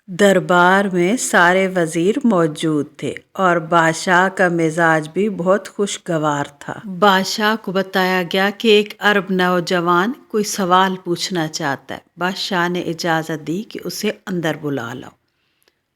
دربار میں سارے وزیر موجود تھے اور بادشاہ کا مزاج بھی بہت خوشگوار تھا۔ بادشاہ کو بتایا گیا کہ ایک عرب نوجوان کوئی سوال پوچھنا چاہتا ہے۔ بادشاہ نے اجازت دی کہ اسے اندر بلا لاؤ۔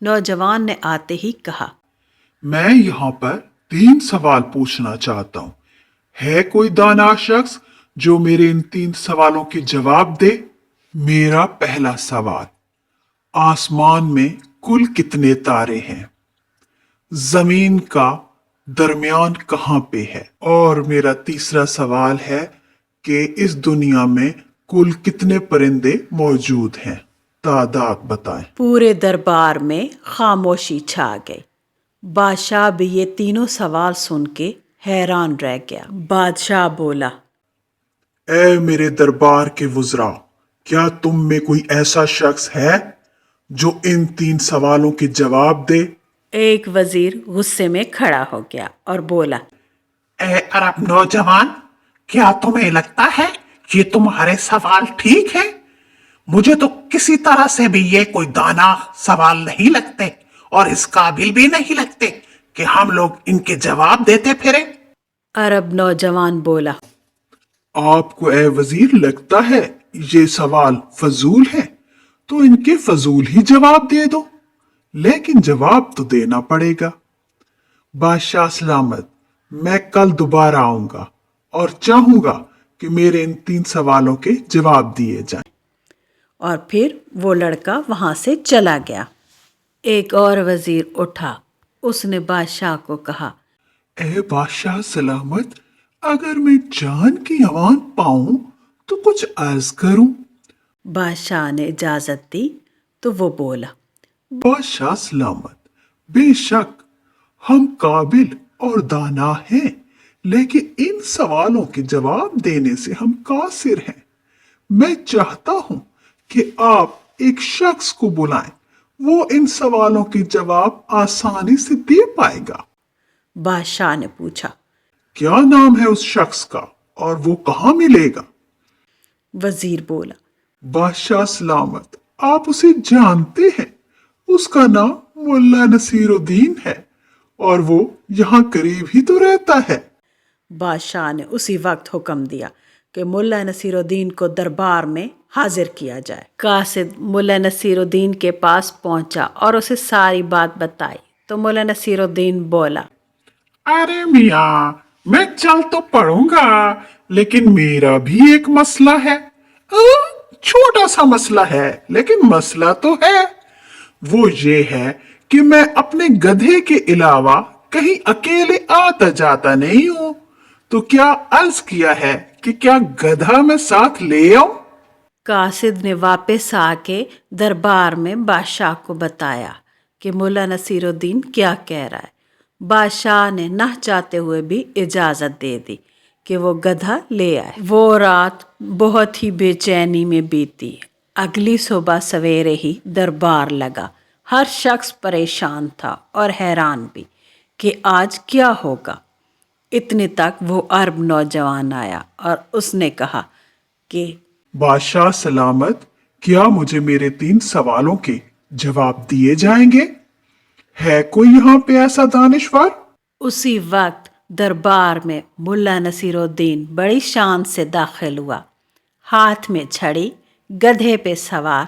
نوجوان نے آتے ہی کہا، میں یہاں پر 3 سوال پوچھنا چاہتا ہوں۔ ہے کوئی دانا شخص جو میرے ان 3 سوالوں کے جواب دے؟ میرا پہلا سوال، آسمان میں کل کتنے تارے ہیں؟ زمین کا درمیان کہاں پہ ہے؟ اور میرا تیسرا سوال ہے کہ اس دنیا میں کل کتنے پرندے موجود ہیں؟ تعداد بتائیں۔ پورے دربار میں خاموشی چھا گئی۔ بادشاہ بھی یہ تینوں سوال سن کے حیران رہ گیا۔ بادشاہ بولا، اے میرے دربار کے وزراء، کیا تم میں کوئی ایسا شخص ہے جو ان 3 سوالوں کے جواب دے؟ ایک وزیر غصے میں کھڑا ہو گیا اور بولا، اے عرب نوجوان، کیا تمہیں لگتا ہے یہ تمہارے سوال ٹھیک ہے؟ مجھے تو کسی طرح سے بھی یہ کوئی دانا سوال نہیں لگتے اور اس قابل بھی نہیں لگتے کہ ہم لوگ ان کے جواب دیتے پھریں۔ عرب نوجوان بولا، آپ کو اے وزیر لگتا ہے یہ سوال فضول ہے تو ان کے فضول ہی جواب دے دو، لیکن جواب تو دینا پڑے گا۔ بادشاہ سلامت، میں کل دوبارہ آؤں گا اور چاہوں گا کہ میرے ان 3 سوالوں کے جواب دیے جائیں۔ اور پھر وہ لڑکا وہاں سے چلا گیا۔ ایک اور وزیر اٹھا، اس نے بادشاہ کو کہا، اے بادشاہ سلامت، اگر میں جان کی امان پاؤں تو کچھ عرض کروں۔ بادشاہ نے اجازت دی تو وہ بولا، بادشاہ سلامت، بے شک ہم قابل اور دانا ہیں، لیکن ان سوالوں کے جواب دینے سے ہم قاصر ہیں۔ میں چاہتا ہوں کہ آپ ایک شخص کو بلائیں، وہ ان سوالوں کے جواب آسانی سے دے پائے گا۔ بادشاہ نے پوچھا، کیا نام ہے اس شخص کا اور وہ کہاں ملے گا؟ وزیر بولا، بادشاہ سلامت، آپ اسے جانتے ہیں، اس کا نام ملا نصیر الدین ہے اور وہ یہاں قریب ہی تو رہتا ہے۔ بادشاہ نے اسی وقت حکم دیا کہ ملا نصیر الدین کو دربار میں حاضر کیا جائے۔ قاصد ملا نصیر الدین کے پاس پہنچا اور اسے ساری بات بتائی تو ملا نصیر الدین بولا، ارے میاں، میں چل تو پڑوں گا لیکن میرا بھی ایک مسئلہ ہے۔ چھوٹا سا مسئلہ ہے لیکن مسئلہ تو ہے۔ وہ یہ ہے کہ میں اپنے گدھے کے علاوہ کہیں اکیلے آتا جاتا نہیں ہوں، تو کیا عرض کیا ہے کہ کیا گدھا میں ساتھ لے آؤں؟ قاصد نے واپس آ کے دربار میں بادشاہ کو بتایا کہ ملا نصیر الدین کیا کہہ رہا ہے۔ بادشاہ نے نہ چاہتے ہوئے بھی اجازت دے دی کہ وہ گدھا لے آئے۔ وہ رات بہت ہی بے چینی میں بیتی۔ اگلی صبح سویرے ہی دربار لگا۔ ہر شخص پریشان تھا اور حیران بھی کہ آج کیا ہوگا۔ اتنے تک وہ عرب نوجوان آیا اور اس نے کہا کہ بادشاہ سلامت، کیا مجھے میرے 3 سوالوں کے جواب دیے جائیں گے؟ ہے کوئی یہاں پہ ایسا دانشور؟ اسی وقت دربار میں ملا نصیر الدین بڑی شان سے داخل ہوا۔ ہاتھ میں چھڑی، گدھے پہ سوار،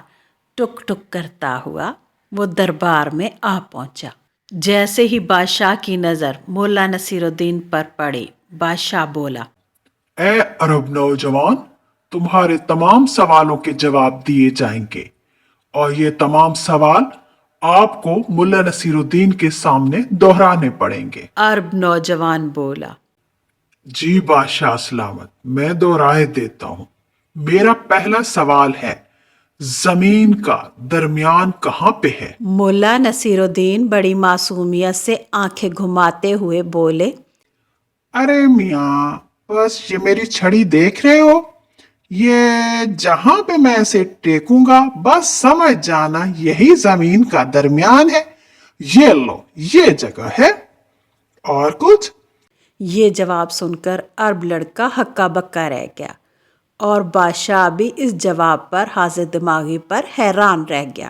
ٹک ٹک کرتا ہوا وہ دربار میں آ پہنچا۔ جیسے ہی بادشاہ کی نظر ملا نصیر الدین پر پڑی، بادشاہ بولا، اے عرب نوجوان، تمہارے تمام سوالوں کے جواب دیے جائیں گے اور یہ تمام سوال آپ کو ملا نصیر الدین کے سامنے دہرانے پڑیں گے۔ عرب نوجوان بولا، جی بادشاہ سلامت، میں دہرائے دیتا ہوں۔ میرا پہلا سوال ہے، زمین کا درمیان کہاں پہ ہے؟ ملا نصیر الدین بڑی معصومیت سے آنکھیں گھماتے ہوئے بولے، ارے میاں، بس یہ میری چھڑی دیکھ رہے ہو؟ یہ جہاں پہ میں اسے ٹیکوں گا بس سمجھ جانا یہی زمین کا درمیان ہے۔ یہ لو، یہ جگہ ہے۔ اور کچھ؟ یہ جواب سن کر عرب لڑکا ہکا بکا رہ گیا اور بادشاہ بھی اس جواب پر حاضر دماغی پر حیران رہ گیا۔